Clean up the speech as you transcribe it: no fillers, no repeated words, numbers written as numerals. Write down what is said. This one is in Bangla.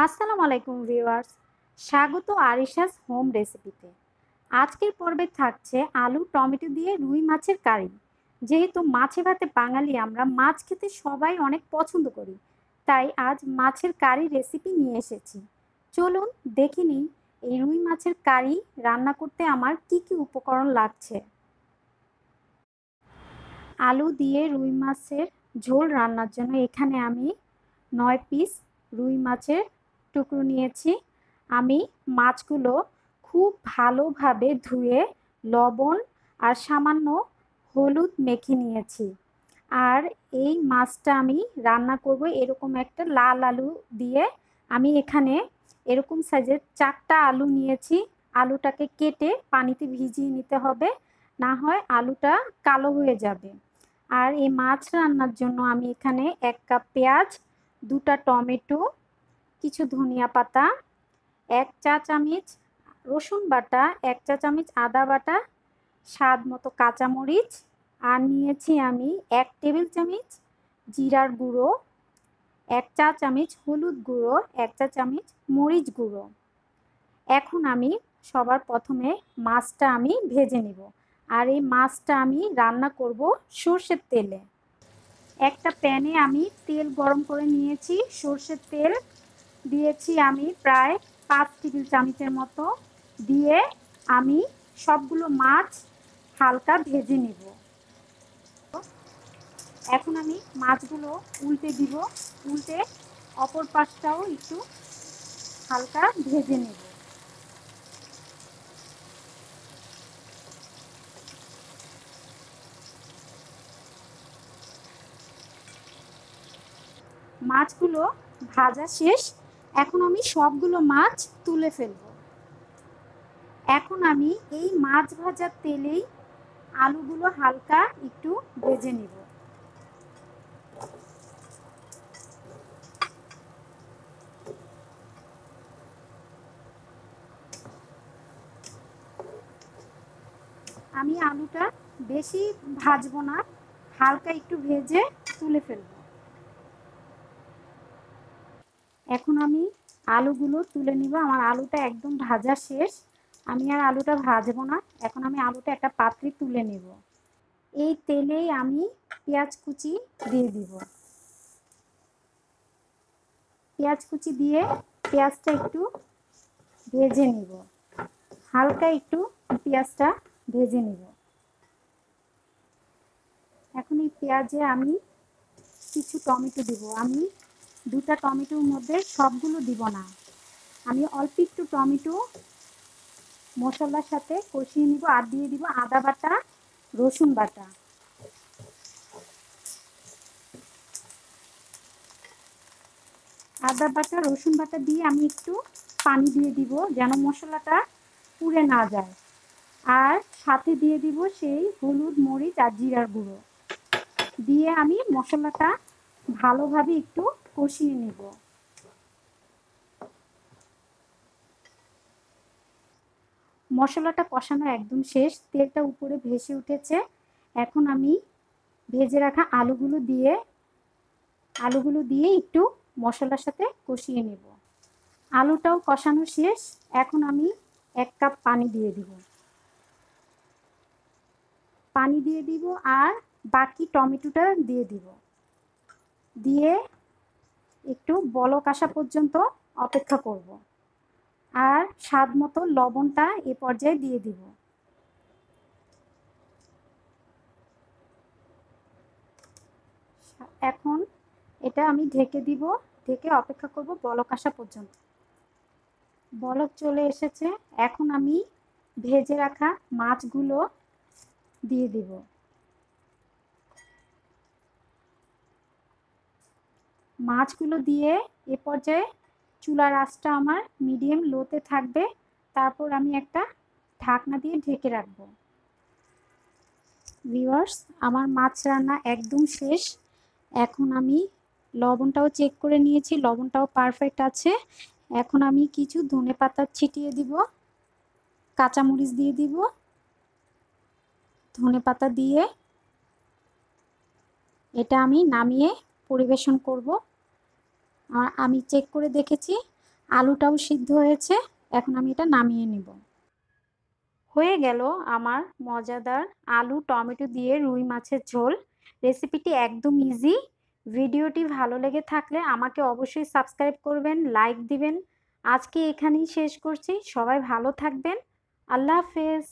আসসালামু আলাইকুম ভিউয়ার্স, স্বাগত আরিশাস হোম রেসিপিতে। আজকের পর্বে থাকছে আলু টমেটো দিয়ে রুই মাছের কারি। যেহেতু মাছে ভাতে বাঙালি আমরা, মাছ খেতে সবাই অনেক পছন্দ করি, তাই আজ মাছের কারি রেসিপি নিয়ে এসেছি। চলুন দেখে নিই এই রুই মাছের কারি রান্না করতে আমার কি কি উপকরণ লাগছে। আলু দিয়ে রুই মাছের ঝোল রান্নার জন্য এখানে আমি 9 পিস রুই মাছের টুকরো নিয়েছি। আমি মাছগুলো খুব ভালোভাবে ধুয়ে লবণ আর সামান্য হলুদ মেখে নিয়েছি। আর এই মাছটা আমি রান্না করব এরকম একটা লাল আলু দিয়ে। আমি এখানে এরকম সাইজের 4টা আলু নিয়েছি। আলুটাকে কেটে পানিতে ভিজিয়ে নিতে হবে, না হয় আলুটা কালো হয়ে যাবে। আর এই মাছ রান্নার জন্য আমি এখানে 1 কাপ পেঁয়াজ, 2টা টমেটো, কিছু ধনিয়া পাতা, 1 চা চামচ রসুন বাটা, 1 চা চামচ আদা বাটা, স্বাদ মতো কাঁচামরিচ, আর নিয়েছি আমি 1 টেবিল চামচ জিরার গুঁড়ো, 1 চা চামচ হলুদ গুঁড়ো, 1 চা চামচ মরিচ গুঁড়ো। এখন আমি সবার প্রথমে মাছটা আমি ভেজে নিব। আর এই মাছটা আমি রান্না করব সর্ষের তেলে। একটা প্যানে আমি তেল গরম করে নিয়েছি। সর্ষের তেল দিয়েছি আমি প্রায় 5 টেবিল চামচের মতো। দিয়ে আমি সবগুলো মাছ হালকা ভেজে নিব। এখন আমি মাছগুলো উল্টে দিব, উল্টে অপর পাশটাও একটু হালকা ভেজে নেব। মাছগুলো ভাজা শেষ। এখন আমি সবগুলো মাছ তুলে ফেলব। এখন আমি এই মাছ ভাজার তেলেই আলুগুলো হালকা একটু ভেজে নিব। আমি আলুটা বেশি ভাজবো না, হালকা একটু ভেজে তুলে ফেলবো। এখন আমি আলুগুলো তুলে নিব। আমার আলুটা একদম ভাজা শেষ। আমি আর আলুটা ভাজবো না, এখন আমি আলুটা একটা পাত্রে তুলে নেব। এই তেলেই আমি পেঁয়াজ কুচি দিয়ে দিব। পেঁয়াজ কুচি দিয়ে পেঁয়াজটা একটু ভেজে নিব, হালকা একটু পেঁয়াজটা ভেজে নিব। এখন এই পেঁয়াজে আমি কিছু টমেটো দিব। আমি 2টা টমেটোর মধ্যে সবগুলো দিব না, আমি অল্প একটু টমেটো মশলার সাথে কষিয়ে নিব। আর দিয়ে দিব আদা বাটা, রসুন বাটা। আদা বাটা রসুন বাটা দিয়ে আমি একটু পানি দিয়ে দিব যেন মশলাটা পুড়ে না যায়। আর সাথে দিয়ে দিব সেই হলুদ মরিচ আর জিরার গুঁড়ো দিয়ে আমি মশলাটা ভালোভাবে একটু কষিয়ে নেব। মশলাটা কষানো একদম শেষ, তেলটা উপরে ভেসে উঠেছে। এখন আমি ভেজে রাখা আলুগুলো দিয়ে একটু মশলার সাথে কষিয়ে নেব। আলুটাও কষানো শেষ। এখন আমি 1 কাপ পানি দিয়ে দিব। পানি দিয়ে দিব আর বাকি টমেটোটা দিয়ে দিব। দিয়ে একটু বলক আসা পর্যন্ত অপেক্ষা করব। আর স্বাদ মতো লবণটা এ পর্যায়ে দিয়ে দিব। এখন এটা আমি ঢেকে দিব, ঢেকে অপেক্ষা করব বলক আসা পর্যন্ত। বলক চলে এসেছে। এখন আমি ভেজে রাখা মাছগুলো দিয়ে দিব। মাছগুলো দিয়ে এ পর্যায়ে চুলার আঁচটা আমার মিডিয়াম লোতে থাকবে। তারপর আমি একটা ঢাকনা দিয়ে ঢেকে রাখবো। ভিউয়ার্স, আমার মাছ রান্না একদম শেষ। এখন আমি লবণটাও চেক করে নিয়েছি, লবণটাও পারফেক্ট আছে। এখন আমি কিছু ধনেপাতা ছিটিয়ে দিব, কাঁচামরিচ দিয়ে দিব। ধনেপাতা দিয়ে এটা আমি নামিয়ে পরিবেশন করব। আর আমি চেক করে দেখেছি আলুটাও সিদ্ধ হয়েছে। এখন আমি এটা নামিয়ে নিব। হয়ে গেল আমার মজাদার আলু টমেটো দিয়ে রুই মাছের ঝোল। রেসিপিটি একদম ইজি। ভিডিওটি ভালো লেগে থাকলে আমাকে অবশ্যই সাবস্ক্রাইব করবেন, লাইক দিবেন। আজকে এখানেই শেষ করছি। সবাই ভালো থাকবেন। আল্লাহ হাফেজ।